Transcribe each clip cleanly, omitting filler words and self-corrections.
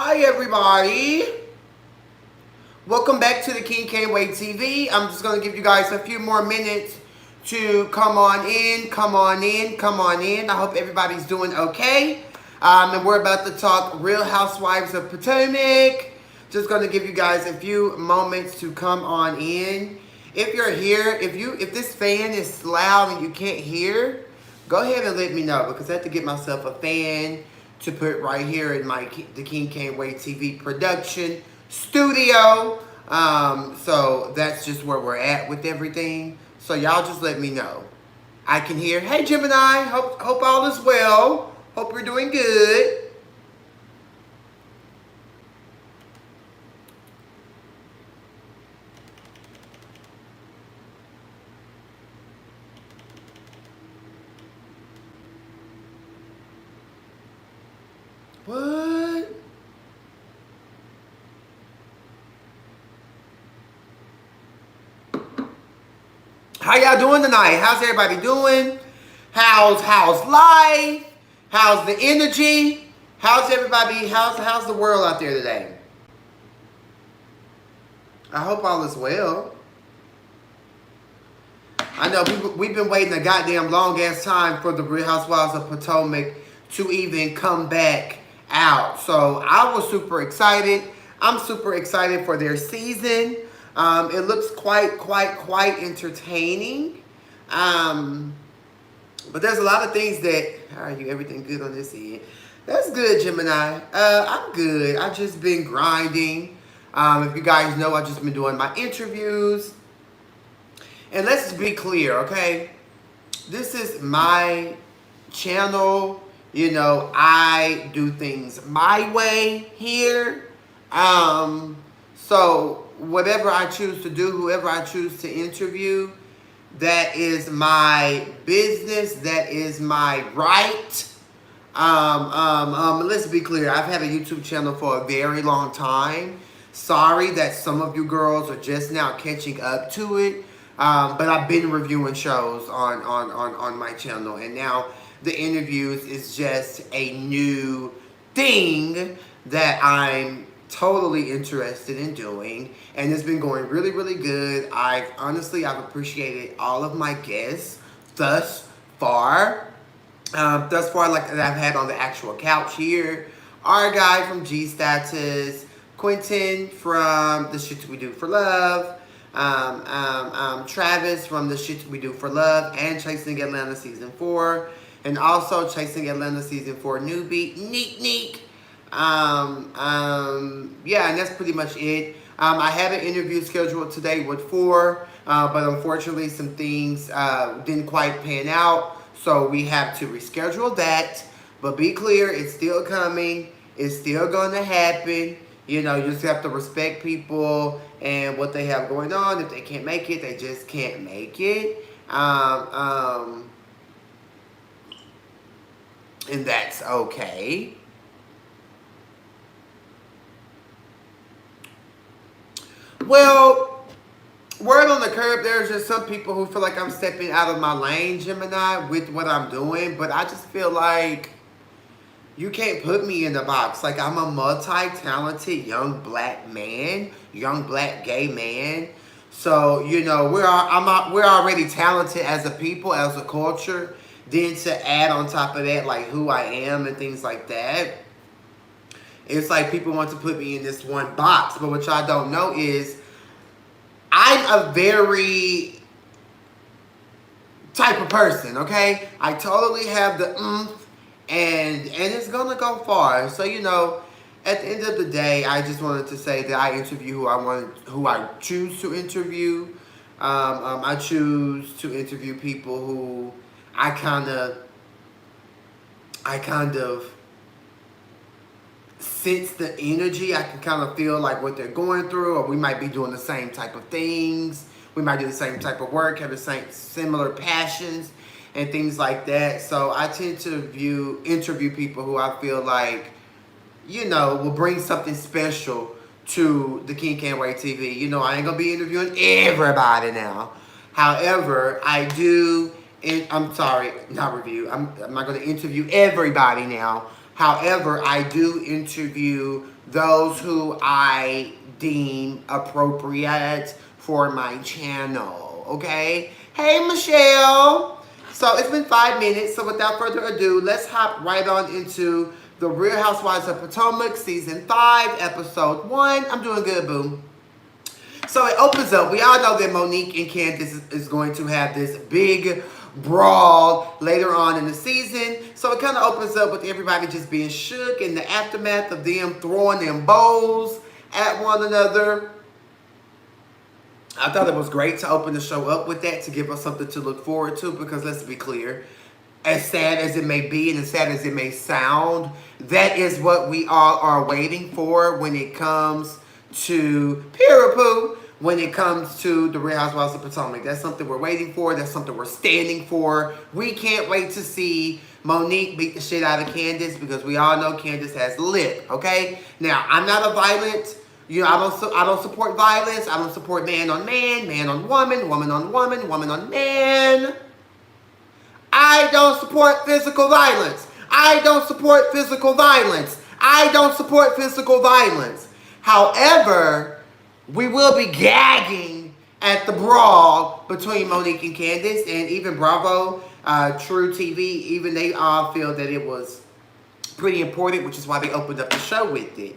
Hi everybody. Welcome back to the King Can't Wait TV. I'm just going to give you guys a few more minutes to come on in, come on in, come on in. I hope everybody's doing okay. And we're about to talk Real Housewives of Potomac. Just going to give you guys a few moments to come on in. If you're here, if this fan is loud and you can't hear, go ahead and let me know, because I have to get myself a fan to put right here in the King Can't Wait TV production studio. So that's just where we're at with everything. So y'all just let me know. I can hear. Hey Gemini, hope all is well. Hope you're doing good. What? How y'all doing tonight? How's everybody doing? How's life? How's the energy? How's everybody? How's the world out there today? I hope all is well. I know we've been waiting a goddamn long ass time for the Real Housewives of Potomac to even come back out. So I was super excited. I'm super excited for their season. It looks quite entertaining. But there's a lot of things that, how are you? Everything good on this end? That's good, Gemini. I'm good. I've just been grinding. If you guys know, I've just been doing my interviews. And let's be clear, okay? This is my channel. You know, I do things my way here. So whatever I choose to do, whoever I choose to interview, that is my business. That is my right. Let's be clear. I've had a YouTube channel for a very long time. Sorry that some of you girls are just now catching up to it. But I've been reviewing shows on my channel, and now the interviews is just a new thing that I'm totally interested in doing, and it's been going really good. I've appreciated all of my guests thus far. Like that I've had on the actual couch here. Our guy from G Status, Quentin from The Shit We Do for Love, Travis from The Shit We Do for Love and Chasing Atlanta Season 4. And also Chasing Atlanta Season 4 newbie, Neek. Yeah, and that's pretty much it. I had an interview scheduled today with 4, but unfortunately some things didn't quite pan out. So we have to reschedule that. But be clear, it's still coming. It's still going to happen. You know, you just have to respect people and what they have going on. If they can't make it, they just can't make it. And that's okay. Well, word on the curb, there's just some people who feel like I'm stepping out of my lane, Gemini, with what I'm doing. But I just feel like you can't put me in the box. Like, I'm a multi-talented young black man, young black gay man. So, you know, we're already talented as a people, as a culture. Then to add on top of that, like, who I am and things like that, it's like people want to put me in this one box. But what y'all don't know is I'm a very type of person, okay? I totally have the and it's gonna go far. So, you know, at the end of the day, I just wanted to say that I interview who I choose to interview. I choose to interview people who I kind of sense the energy. I can kind of feel like what they're going through, or we might be doing the same type of things. We might do the same type of work, have the same similar passions and things like that. So I tend to interview people who I feel like, you know, will bring something special to the King Can't Wait TV. You know, I ain't gonna be interviewing everybody now. However, I do. I'm sorry, not review. I'm not going to interview everybody now. However, I do interview those who I deem appropriate for my channel. Okay? Hey, Michelle. So it's been 5 minutes. So without further ado, let's hop right on into The Real Housewives of Potomac, Season 5, Episode 1. I'm doing good, boo. So it opens up. We all know that Monique and Candice is going to have this big brawl later on in the season. So it kind of opens up with everybody just being shook in the aftermath of them throwing them bowls at one another. I thought it was great to open the show up with that, to give us something to look forward to, because let's be clear, as sad as it may be and as sad as it may sound, that is what we all are waiting for when it comes to Pirapoo, when it comes to The Real Housewives of Potomac. That's something we're waiting for. That's something we're standing for. We can't wait to see Monique beat the shit out of Candice, because we all know Candice has lip, okay? Now, I'm not a violent... I don't support violence. I don't support man on woman, woman on woman, woman on man. I don't support physical violence. I don't support physical violence. I don't support physical violence. However, we will be gagging at the brawl between Monique and Candice, and even Bravo, True TV, even they all feel that it was pretty important, which is why they opened up the show with it.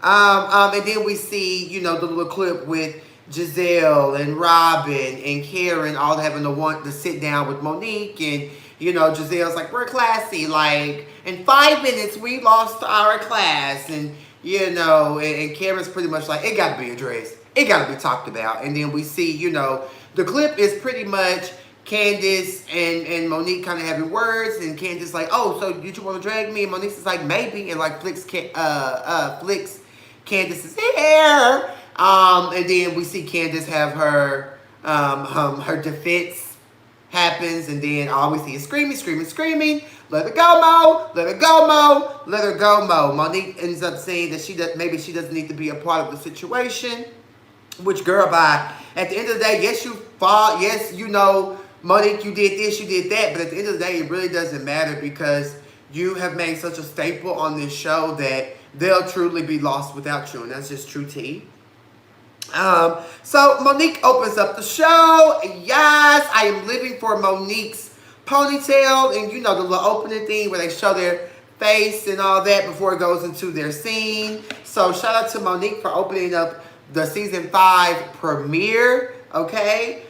And then we see, the little clip with Gizelle and Robin and Karen all having to sit down with Monique. And, Giselle's like, we're classy. Like, in 5 minutes, we lost our class. And, and Karen's pretty much like, it got to be addressed. It got to be talked about. And then we see, the clip is pretty much Candice and Monique kind of having words. And Candice like, oh, so did you want to drag me? And Monique's is like, maybe. And like flicks Candice's hair, and then we see Candice have her defense happens, and then all we see is screaming, screaming, screaming. Let her go, Mo. Let her go, Mo. Let her go, Mo. Monique ends up saying that maybe she doesn't need to be a part of the situation. Which, girl, at the end of the day, yes, you fought. Yes, Monique, you did this, you did that. But at the end of the day, it really doesn't matter, because you have made such a staple on this show that they'll truly be lost without you, and that's just true tea. So Monique opens up the show. Yes, I am living for Monique's ponytail, and the little opening thing where they show their face and all that before it goes into their scene. So shout out to Monique for opening up the season 5 premiere. Okay,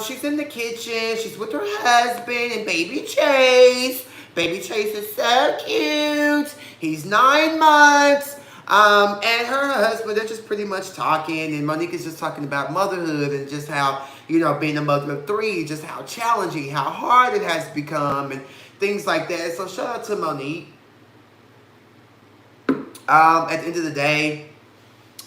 she's in the kitchen. She's with her husband and baby Chase. Baby Chase is so cute. He's 9 months. And her husband, they're just pretty much talking. And Monique is just talking about motherhood and just how, being a mother of 3, just how challenging, how hard it has become and things like that. So shout out to Monique. At the end of the day,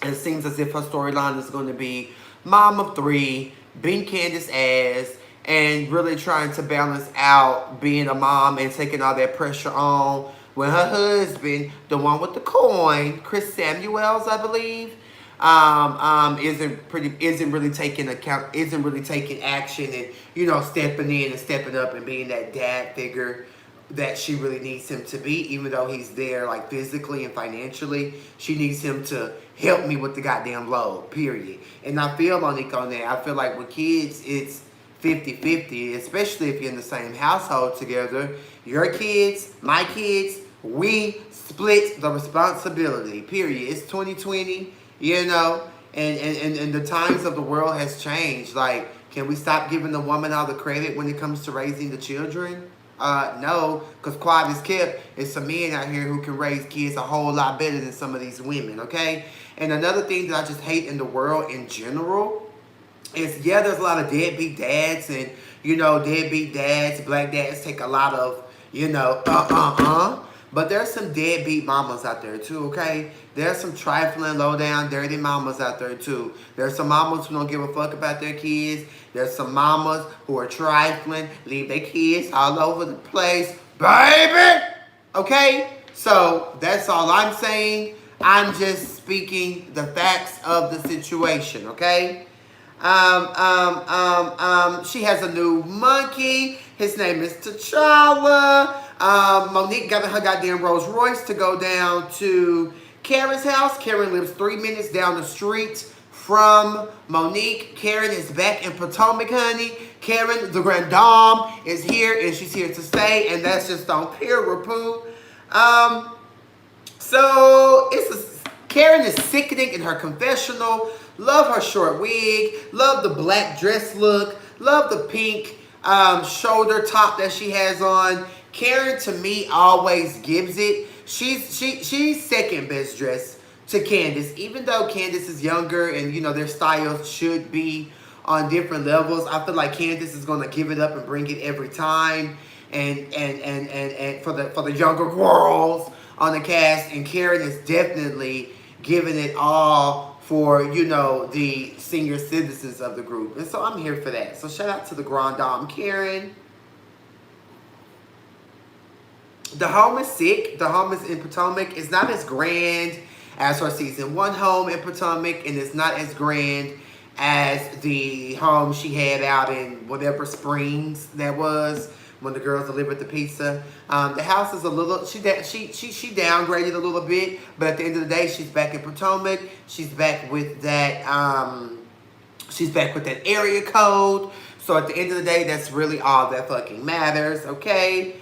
it seems as if her storyline is going to be mom of 3, beating Candice's ass, and really trying to balance out being a mom and taking all that pressure on when her husband, the one with the coin, Chris Samuels, I believe, isn't really taking action and, stepping in and stepping up and being that dad figure that she really needs him to be, even though he's there, like, physically and financially. She needs him to help me with the goddamn load, period. And I feel Monique on that. I feel like with kids, it's 50-50, especially if you're in the same household together. Your kids, my kids, we split the responsibility, period. It's 2020, and the times of the world has changed. Like, can we stop giving the woman all the credit when it comes to raising the children? No, because quiet is kept, it's some men out here who can raise kids a whole lot better than some of these women, okay? And another thing that I just hate in the world in general is, there's a lot of deadbeat dads, and, deadbeat dads, black dads take a lot of, but there's some deadbeat mamas out there too, okay? There's some trifling, low-down, dirty mamas out there too. There's some mamas who don't give a fuck about their kids. There's some mamas who are trifling, leave their kids all over the place. Baby! Okay? So, that's all I'm saying. I'm just speaking the facts of the situation, okay? She has a new monkey. His name is T'Challa. Monique got in her goddamn Rolls Royce to go down to Karen's house. Karen lives 3 minutes down the street from Monique. Karen is back in Potomac, honey. Karen, the grand dame, is here, and she's here to stay, and that's just on pure repoo. So Karen is sickening in her confessional. Love her short wig. Love the black dress look. Love the pink shoulder top that she has on. Karen, to me, always gives it. She's second best dressed to Candice, even though Candice is younger and, you know, their styles should be on different levels. I feel like Candice is gonna give it up and bring it every time, and for the younger girls on the cast, and Karen is definitely giving it all for, you know, the senior citizens of the group, and so I'm here for that. So shout out to the grand dame Karen. The home is sick. The home is in Potomac. It's not as grand as her season 1 home in Potomac, and it's not as grand as the home she had out in whatever Springs that was when the girls delivered the pizza. The house is a little, she downgraded a little bit, but at the end of the day, she's back in Potomac. She's back with that, area code. So at the end of the day, that's really all that fucking matters, okay?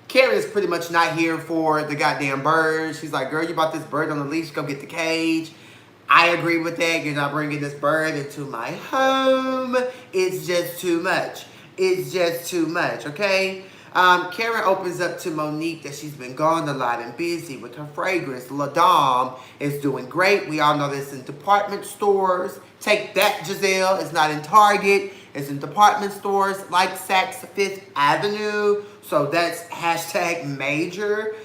Karen is pretty much not here for the goddamn bird. She's like, girl, you bought this bird on the leash, go get the cage. I agree with that. You're not bringing this bird into my home. It's just too much. It's just too much, okay? Karen opens up to Monique that she's been gone a lot and busy with her fragrance. La Dame is doing great. We all know this in department stores. Take that, Gizelle. It's not in Target. It's in department stores like Saks Fifth Avenue. So that's hashtag major.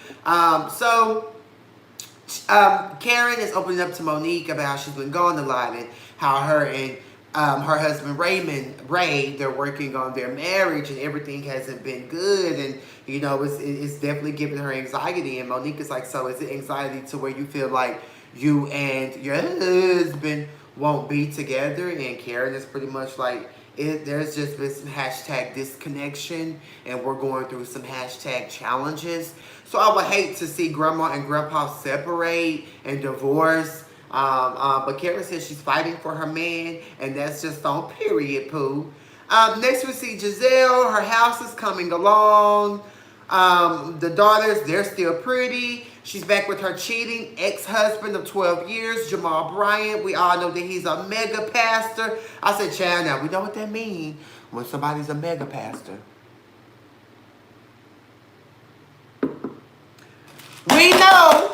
Karen is opening up to Monique about how she's been gone a lot and how her and her husband Ray, they're working on their marriage and everything hasn't been good, and you know it's definitely giving her anxiety. And Monique is like, so is it anxiety to where you feel like you and your husband won't be together? And Karen is pretty much like, there's just been some hashtag disconnection, and we're going through some hashtag challenges. So I would hate to see grandma and grandpa separate and divorce. But Karen says she's fighting for her man, and that's just on period poo. Next we see Gizelle. Her house is coming along. The daughters, they're still pretty. She's back with her cheating ex-husband of 12 years, Jamal Bryant. We all know that he's a mega pastor. I said, child, now we know what that means when somebody's a mega pastor. We know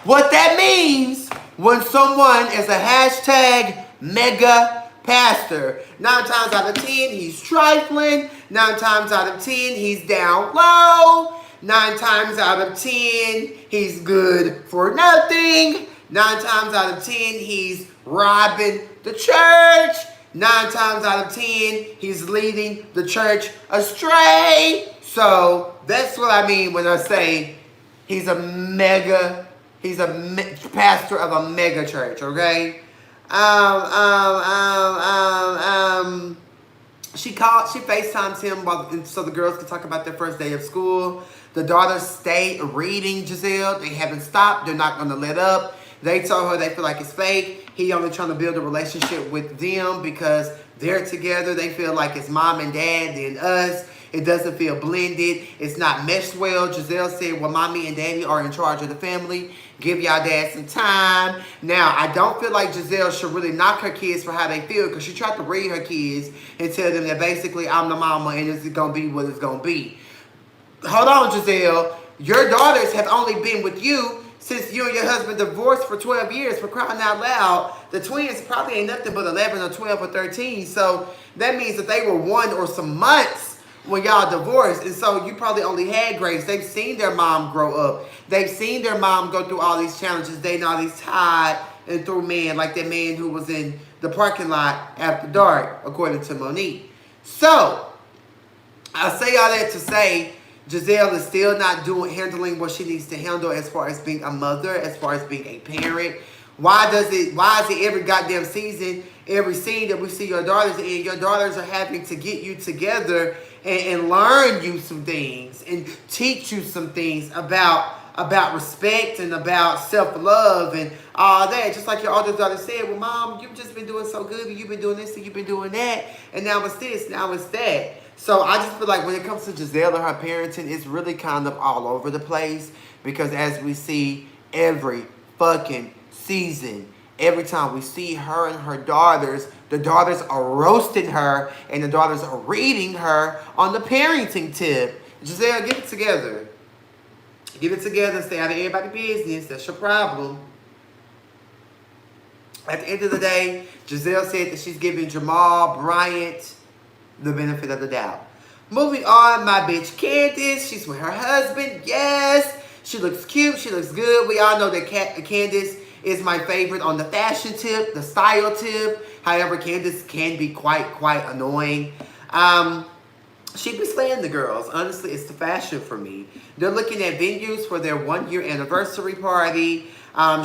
what that means when someone is a hashtag mega pastor. 9 times out of 10, he's trifling. 9 times out of 10, he's down low. 9 times out of 10, he's good for nothing. 9 times out of 10, he's robbing the church. 9 times out of 10, he's leading the church astray. So that's what I mean when I say he's a pastor of a mega church, okay? She FaceTimes him so the girls can talk about their first day of school. The daughters stay reading Gizelle. They haven't stopped. They're not going to let up. They told her they feel like it's fake. He only trying to build a relationship with them because they're together. They feel like it's mom and dad, then us. It doesn't feel blended. It's not meshed well. Gizelle said, well, mommy and daddy are in charge of the family. Give y'all dad some time. Now, I don't feel like Gizelle should really knock her kids for how they feel, because she tried to read her kids and tell them that basically I'm the mama and it's going to be what it's going to be. Hold on, Gizelle. Your daughters have only been with you since you and your husband divorced for 12 years, for crying out loud. The twins probably ain't nothing but 11 or 12 or 13. So that means that they were 1 or some months when y'all divorced. And so you probably only had grace. They've seen their mom grow up. They've seen their mom go through all these challenges, dating all these tied and through men, like that man who was in the parking lot after dark, according to Monique. So I say all that to say Gizelle is still not handling what she needs to handle as far as being a mother, as far as being a parent. Why is it every goddamn season, every scene that we see your daughters in, your daughters are having to get you together and learn you some things and teach you some things about respect and about self-love and all that. Just like your older daughter said, well, Mom, you've just been doing so good and you've been doing this and you've been doing that and now it's this, now it's that. So I just feel like when it comes to Gizelle and her parenting, it's really kind of all over the place because as we see every fucking season, every time we see her and her daughters, the daughters are roasting her and the daughters are reading her on the parenting tip. Gizelle, get it together. Get it together and stay out of everybody's business. That's your problem. At the end of the day, Gizelle said that she's giving Jamal Bryant the benefit of the doubt. Moving on, my bitch Candice. She's with her husband. Yes. She looks cute. She looks good. We all know that Candice is my favorite on the fashion tip, the style tip. However, Candice can be quite annoying. She be slaying the girls. Honestly, it's the fashion for me. They're looking at venues for their 1-year anniversary party.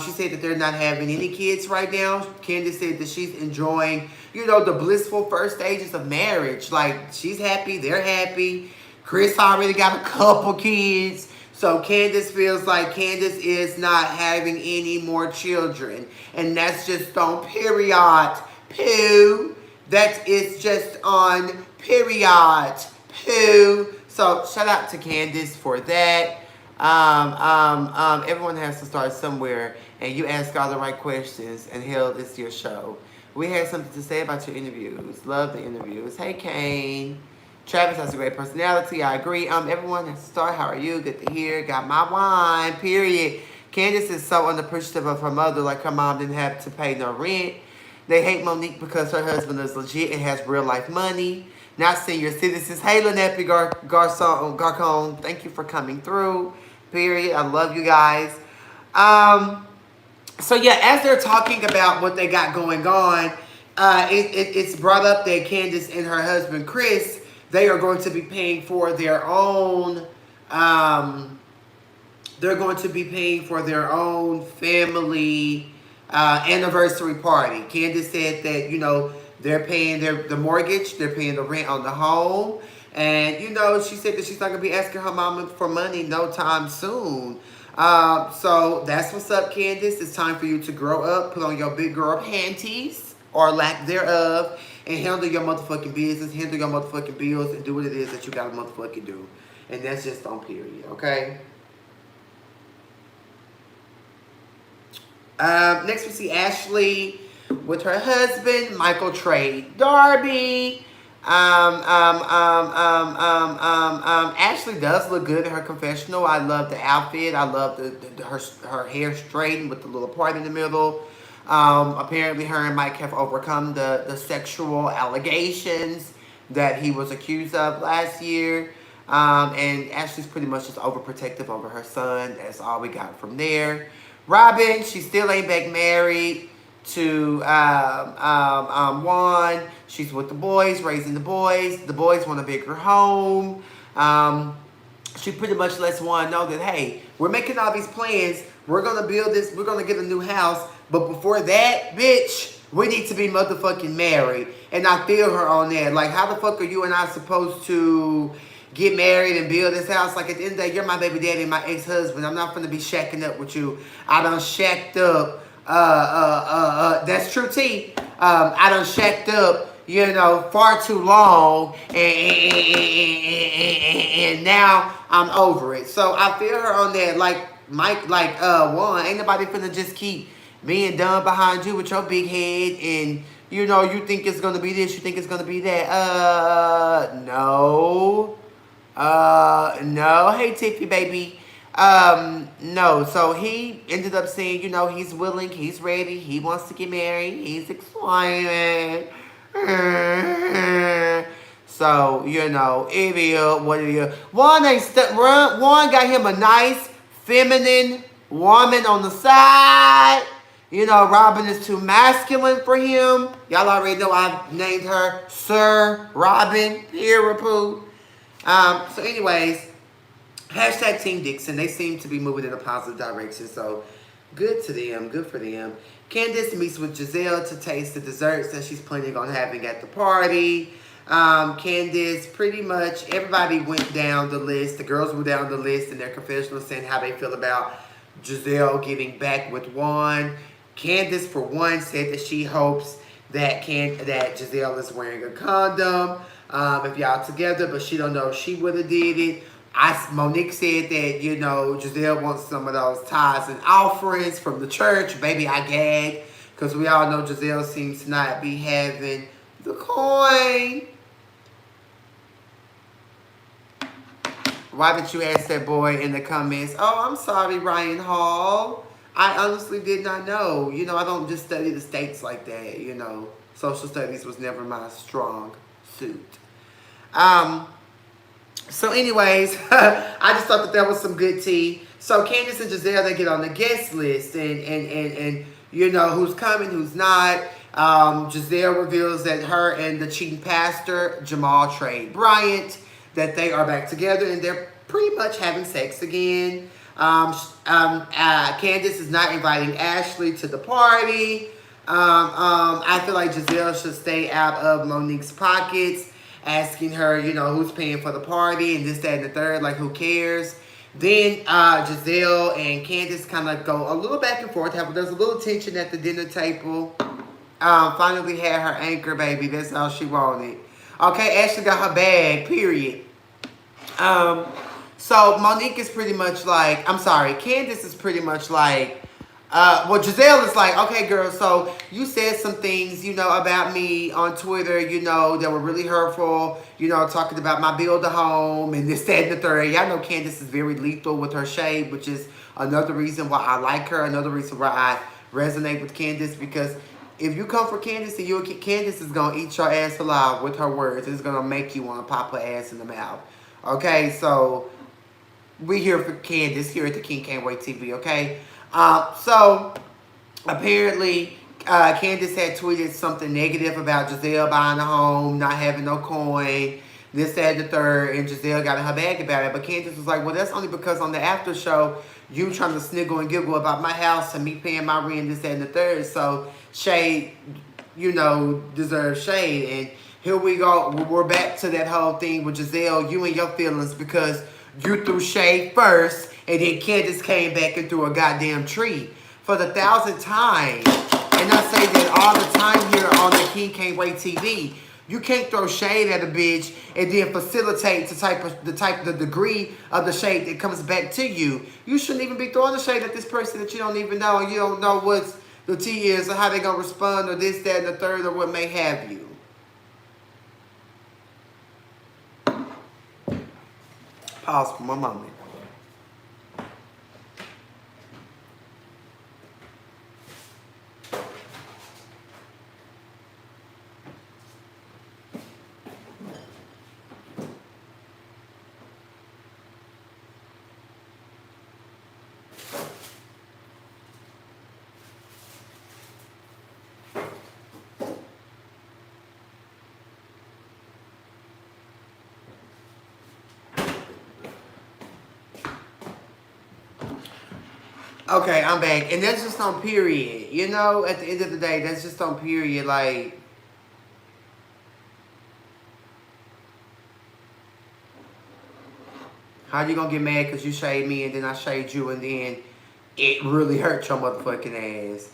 She said that they're not having any kids right now. Candice said that she's enjoying, you know, the blissful first stages of marriage. Like, she's happy, they're happy. Chris already got a couple kids. So Candice feels like Candice is not having any more children. And that's just on period. Poo. That is just on period. Poo. So shout out to Candice for that. Everyone has to start somewhere, and you ask all the right questions, and hell, it's your show. We had something to say about your interviews. Love the interviews. Hey, Cain. Travis has a great personality. I agree. Everyone has to start. How are you? Good to hear. Got my wine. Period. Candice is so unappreciative of her mother, like her mom didn't have to pay no rent. They hate Monique because her husband is legit and has real life money. Not senior citizens. Hey, Lenape Garcon. Thank you for coming through. Period. I love you guys. So yeah, as they're talking about what they got going on, it's brought up that Candice and her husband Chris, they are going to be paying for their own. They're going to be paying for their own family anniversary party. Candice said that, you know, they're paying the mortgage, they're paying the rent on the home. And, you know, she said that she's not going to be asking her mama for money no time soon. So that's what's up, Candice. It's time for you to grow up, put on your big girl panties, or lack thereof, and handle your motherfucking business, handle your motherfucking bills, and do what it is that you got to motherfucking do. And that's just on period, okay? Next we see Ashley with her husband, Michael Trey Darby. Ashley does look good in her confessional. I love the outfit. I love her hair straightened with the little part in the middle. Apparently her and Mike have overcome the sexual allegations that he was accused of last year. And Ashley's pretty much just overprotective over her son. That's all we got from there. Robin, she still ain't back married to Juan. She's with the boys, raising the boys. The boys want a bigger home. She pretty much lets Juan know that, hey, we're making all these plans. We're going to build this. We're going to get a new house. But before that, bitch, we need to be motherfucking married. And I feel her on that. Like, how the fuck are you and I supposed to get married and build this house? Like, at the end of the day, you're my baby daddy and my ex-husband. I'm not going to be shacking up with you. I done shacked up. That's true, T. I done shacked up, you know, far too long, and now I'm over it. So I feel her on that. Like Mike, Juan, ain't nobody finna just keep being done behind you with your big head, and you know you think it's gonna be this, you think it's gonna be that. No. Hey Tiffy, baby. No, so he ended up saying, you know, he's willing, he's ready, he wants to get married, he's excited. So, you know, what it is. One got him a nice, feminine woman on the side. You know, Robin is too masculine for him. Y'all already know I've named her Sir Robin Irapoo. So anyways, hashtag Team Dixon. They seem to be moving in a positive direction. So Good to them. Good for them. Candice meets with Gizelle to taste the desserts that she's planning on having at the party. Candice, pretty much everybody went down the list. The girls went down the list in their confessional saying how they feel about Gizelle getting back with Juan. Candice, for one, said that she hopes that Gizelle is wearing a condom if y'all together, but she don't know if she would have did it. Monique said that, Gizelle wants some of those tithes and offerings from the church. Baby, I gag. Because we all know Gizelle seems to not be having the coin. Why didn't you ask that boy in the comments? Oh, I'm sorry, Ryan Hall. I honestly did not know. I don't just study the states like that, Social studies was never my strong suit. So anyways, I just thought that was some good tea. So Candice and Gizelle, they get on the guest list and who's coming, who's not. Gizelle reveals that her and the cheating pastor, Jamal Trey Bryant, that they are back together and they're pretty much having sex again. Candice is not inviting Ashley to the party. I feel like Gizelle should stay out of Monique's pockets, asking her, who's paying for the party and this, that, and the third, like who cares. Then Gizelle and Candice kind of go a little back and forth. There's a little tension at the dinner table. Finally had her anchor, baby. That's all she wanted. Okay, Ashley got her bag, period. So Monique is pretty much like, Candice is pretty much like, Gizelle is like, okay, girl, so you said some things, about me on Twitter, that were really hurtful, talking about my build a home and this, that, and the third. Y'all know Candice is very lethal with her shade, which is another reason why I like her, another reason why I resonate with Candice, because if you come for Candice, and Candice is going to eat your ass alive with her words. It's going to make you want to pop her ass in the mouth. Okay, so we here for Candice here at the King Can't Wait TV, okay? So apparently Candice had tweeted something negative about Gizelle buying a home, not having no coin, this, that, and the third, and Gizelle got in her bag about it. But Candice was like, well, that's only because on the after show, you trying to sniggle and giggle about my house and me paying my rent, this, that, and the third. So shade, deserves shade. And here we go. We're back to that whole thing with Gizelle, you and your feelings, because you threw shade first, and then Candice came back and threw a goddamn tree for the 1,000th time. And I say that all the time here on the King Can't Wait TV. You can't throw shade at a bitch and then facilitate the degree of the shade that comes back to you. You shouldn't even be throwing the shade at this person that you don't even know, and you don't know what the tea is or how they're gonna respond or this, that, and the third, or what may have you. Pause for one moment. Okay, I'm back. And that's just on period. At the end of the day, that's just on period. Like, how you gonna get mad because you shade me and then I shade you and then it really hurt your motherfucking ass?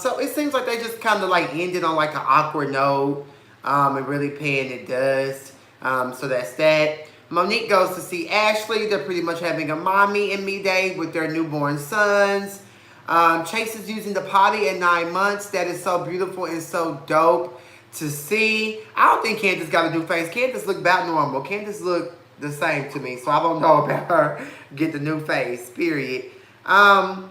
So it seems like they just kind of like ended on like an awkward note and really paying it dust. So that's that. Monique goes to see Ashley. They're pretty much having a mommy and me day with their newborn sons. Chase is using the potty at 9 months. That is so beautiful and so dope to see. I don't think Candice got a new face. Candice looked about normal. Candice looked the same to me. So I don't know about her get the new face, period. Candice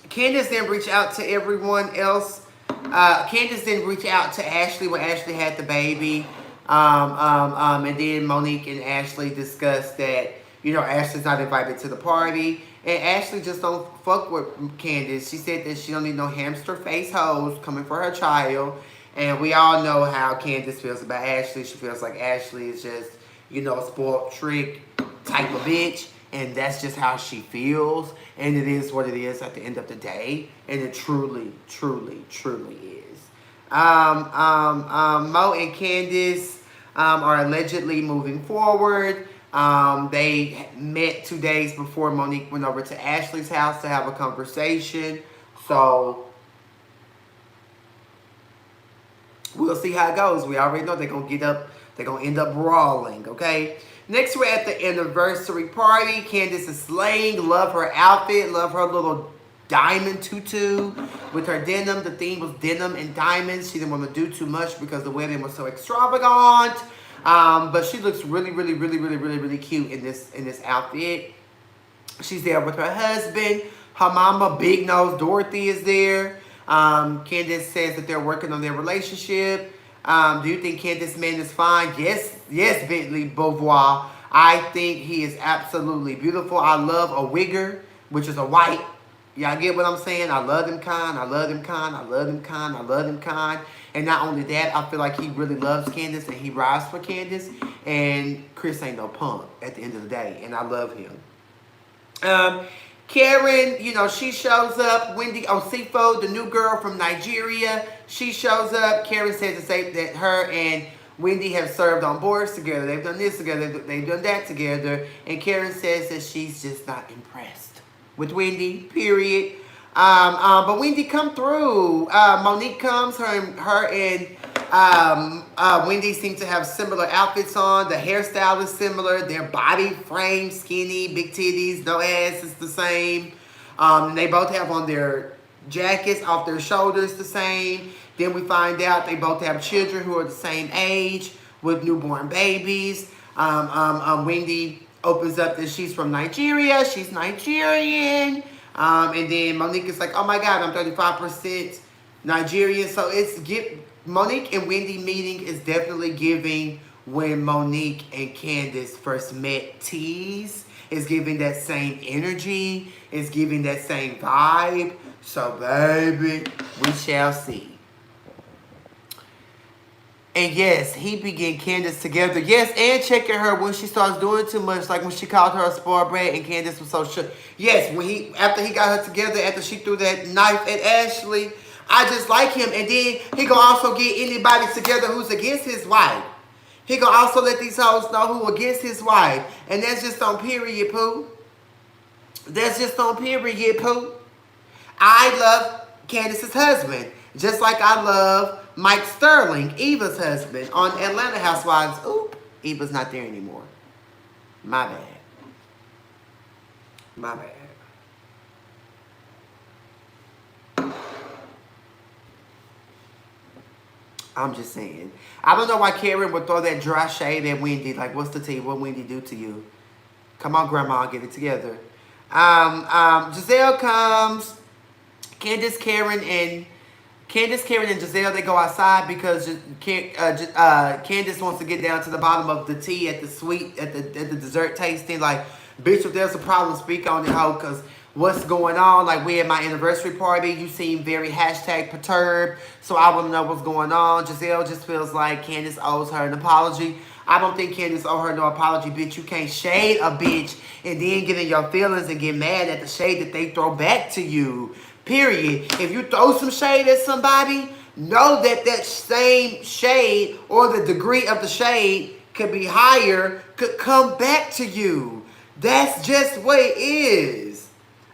didn't reach out to everyone else. Candice didn't reach out to Ashley when Ashley had the baby. And then Monique and Ashley discussed that, Ashley's not invited to the party. And Ashley just don't fuck with Candice. She said that she don't need no hamster face hoes coming for her child. And we all know how Candice feels about Ashley. She feels like Ashley is just, a spoiled trick type of bitch. and that's just how she feels, and it is what it is at the end of the day, and it truly, truly, truly is. Mo and Candice are allegedly moving forward. They met 2 days before Monique went over to Ashley's house to have a conversation. So we'll see how it goes. We already know they're going to get up. They're going to end up brawling, okay? Next, we're at the anniversary party. Candice is slaying. Love her outfit. Love her little diamond tutu with her denim. The theme was denim and diamonds. She didn't want to do too much because the wedding was so extravagant. But she looks really, really, really, really, really, really cute in this outfit. She's there with her husband. Her mama, Big Nose Dorothy, is there. Candice says that they're working on their relationship. Do you think Candice's man is fine? Yes, Bentley Beauvoir. I think he is absolutely beautiful. I love a wigger, which is a white. Y'all get what I'm saying? I love him kind. I love him kind. I love him kind. I love him kind. And not only that, I feel like he really loves Candice and he rides for Candice. And Chris ain't no punk at the end of the day. And I love him. Karen, you know, she shows up. Wendy Osifo, the new girl from Nigeria, she shows up. Karen says to say that her and Wendy have served on boards together. They've done this together. They've done that together. And Karen says that she's just not impressed with Wendy, period. But Wendy come through. Monique comes. Her and Wendy seem to have similar outfits on. The hairstyle is similar. Their body frame, skinny, big titties, no ass is the same. They both have on their jackets off their shoulders the same. Then we find out they both have children who are the same age with newborn babies. Wendy opens up that she's from Nigeria. She's Nigerian. And then Monique is like, oh my God, I'm 35% Nigerian. So Monique and Wendy meeting is definitely giving when Monique and Candice first met tease. It's giving that same energy. It's giving that same vibe. So baby, we shall see. And yes, he began Candice together. Yes, and checking her when she starts doing too much, like when she called her a spoiled brat and Candice was so shook. Yes, after he got her together, after she threw that knife at Ashley, I just like him. And then he gonna also get anybody together who's against his wife. He gonna also let these hoes know who against his wife. And that's just on period, poo. That's just on period, poo. I love Candice's husband, just like I love Mike Sterling, Eva's husband, on Atlanta Housewives. Oop, Eva's not there anymore. My bad. My bad. I'm just saying. I don't know why Karen would throw that dry shade at Wendy. Like, what's the tea? What Wendy do to you? Come on, Grandma, get it together. Gizelle comes. Candice, Karen, and Gizelle, they go outside because Candice wants to get down to the bottom of the tea at the dessert tasting. Like, bitch, if there's a problem, speak on it, ho, because what's going on? Like, we at my anniversary party, you seem very #perturbed, so I want to know what's going on. Gizelle just feels like Candice owes her an apology. I don't think Candice owes her no apology, bitch. You can't shade a bitch and then get in your feelings and get mad at the shade that they throw back to you. Period. If you throw some shade at somebody, know that that same shade or the degree of the shade could be higher, could come back to you. That's just what it is.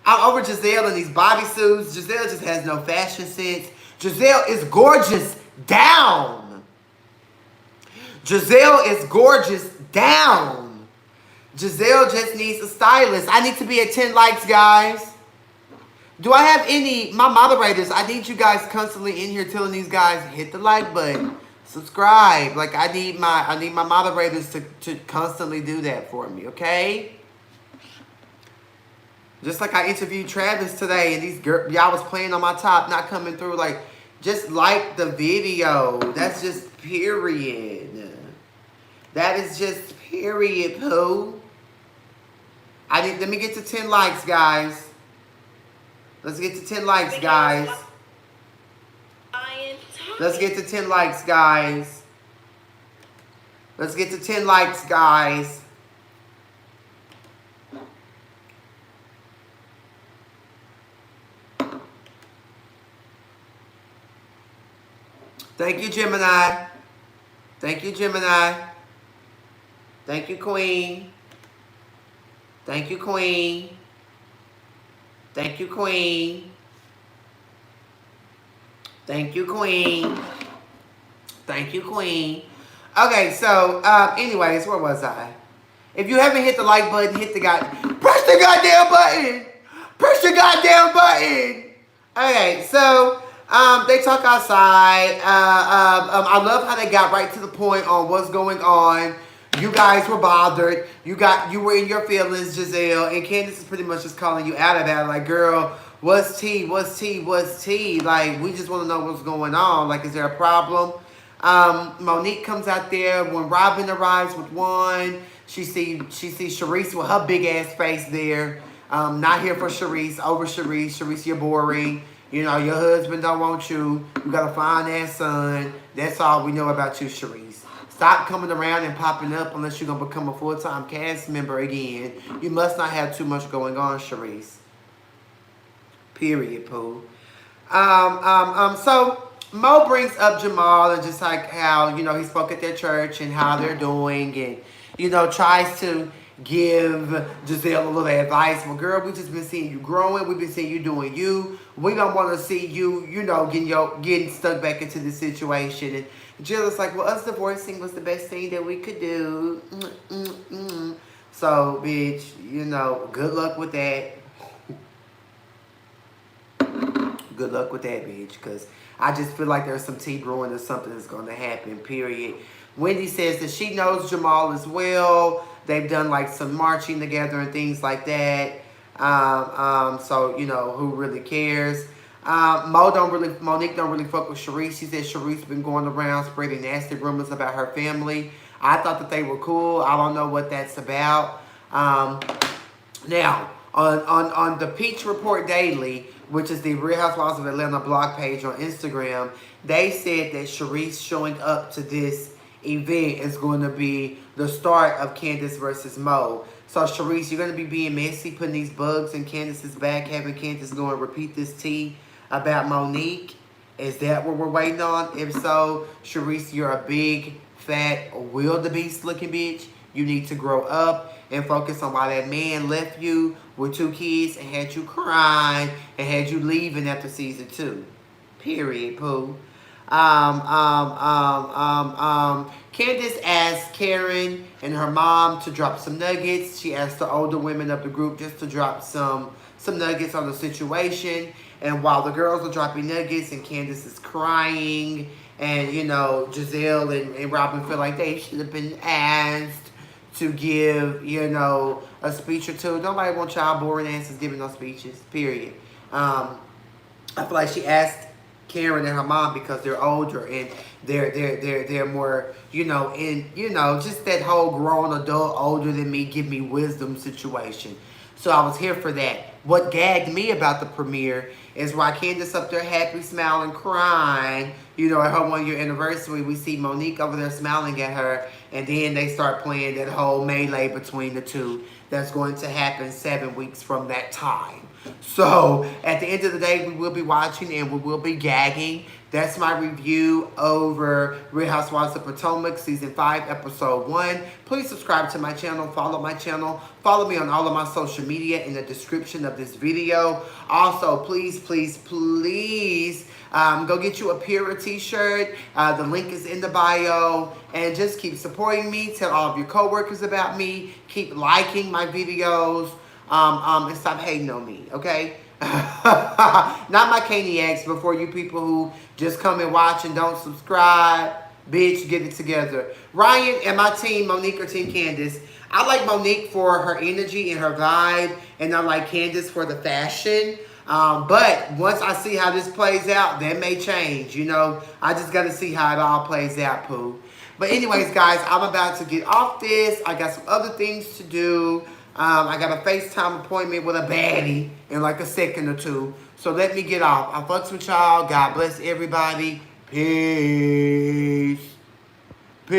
I'm over Gizelle in these bodysuits. Gizelle just has no fashion sense. Gizelle is gorgeous down. Gizelle is gorgeous down. Gizelle just needs a stylist. I need to be at 10 likes, guys. Do I have my moderators? I need you guys constantly in here telling these guys, hit the like button, subscribe. Like, I need my moderators to constantly do that for me, okay? Just like I interviewed Travis today, and these y'all was playing on my top, not coming through. Like, just like the video. That's just period. That is just period, poo. Let me get to 10 likes, guys. Let's get to 10 likes, guys. Let's get to 10 likes, guys. Let's get to 10 likes, guys. Thank you, Gemini. Thank you, Gemini. Thank you, Queen. Thank you, Queen. Thank you, Queen. Thank you, Queen. Thank you, Queen. Okay, so, anyways, where was I? If you haven't hit the like button, hit the press the goddamn button! Press the goddamn button! Okay, so, they talk outside. I love how they got right to the point on what's going on. You guys were bothered. You were in your feelings, Gizelle, and Candice is pretty much just calling you out of that. Like, girl, what's tea? What's tea? What's tea? Like, we just want to know what's going on. Like, is there a problem? Monique comes out there when Robin arrives with one. She sees Sharice with her big ass face there. Not here for Sharice. Over Sharice. Sharice, you're boring. You know, your husband don't want you. You got a fine ass son. That's all we know about you, Sharice. Stop coming around and popping up unless you're going to become a full-time cast member again. You must not have too much going on, Sharice. Period, Pooh. So Mo brings up Jamal and just like how, you know, he spoke at their church and how they're doing and, you know, tries to give Gizelle a little advice. Well, girl, we've just been seeing you growing. We've been seeing you doing you. We don't want to see you, you know, getting stuck back into the situation. And Jill is like, well, us divorcing was the best thing that we could do. So, bitch, you know, good luck with that. Good luck with that, bitch, because I just feel like there's some tea brewing or something that's going to happen, period. Wendy says that she knows Jamal as well. They've done, like, some marching together and things like that. So, you know, who really cares? Monique don't really fuck with Sharice. She said Sharice been going around spreading nasty rumors about her family. I thought that they were cool. I don't know what that's about. Now, on the Peach Report Daily, which is the Real Housewives of Atlanta blog page on Instagram, they said that Sharice showing up to this event is going to be the start of Candice versus Mo. So, Sharice, you're going to be being messy, putting these bugs in Candice's back, having Candice go and repeat this tea about Monique. Is that what we're waiting on? If so, Sharice, you're a big, fat, wildebeest looking bitch. You need to grow up and focus on why that man left you with 2 kids and had you crying and had you leaving after season 2. Period, Pooh. Candice asked Karen and her mom to drop some nuggets. She asked the older women of the group just to drop some nuggets on the situation. And while the girls are dropping nuggets and Candice is crying and, you know, Gizelle and Robin feel like they should have been asked to give, you know, a speech or two. Nobody wants y'all boring asses giving no speeches, period. I feel like she asked Karen and her mom because they're older and they're more, you know, in, you know, just that whole grown adult older than me give me wisdom situation. So I was here for that. What gagged me about the premiere is why Candice up there happy, smiling, crying. You know, at her 1-year anniversary, we see Monique over there smiling at her. And then they start playing that whole melee between the two that's going to happen 7 weeks from that time. So, at the end of the day, we will be watching and we will be gagging. That's my review over Real Housewives of Potomac, Season 5, Episode 1. Please subscribe to my channel, follow my channel, follow me on all of my social media in the description of this video. Also, please, please, please, go get you a Pura t-shirt. The link is in the bio. And just keep supporting me. Tell all of your coworkers about me. Keep liking my videos. And stop hating on me, okay? Not my caniacs, but for you people who just come and watch and don't subscribe. Bitch, get it together. Ryan and my team, Monique or Team Candice. I like Monique for her energy and her vibe. And I like Candice for the fashion. But once I see how this plays out, that may change, you know. I just got to see how it all plays out, Pooh. But anyways, guys, I'm about to get off this. I got some other things to do. I got a FaceTime appointment with a baddie in like a second or two. So let me get off. I fucks with y'all. God bless everybody. Peace.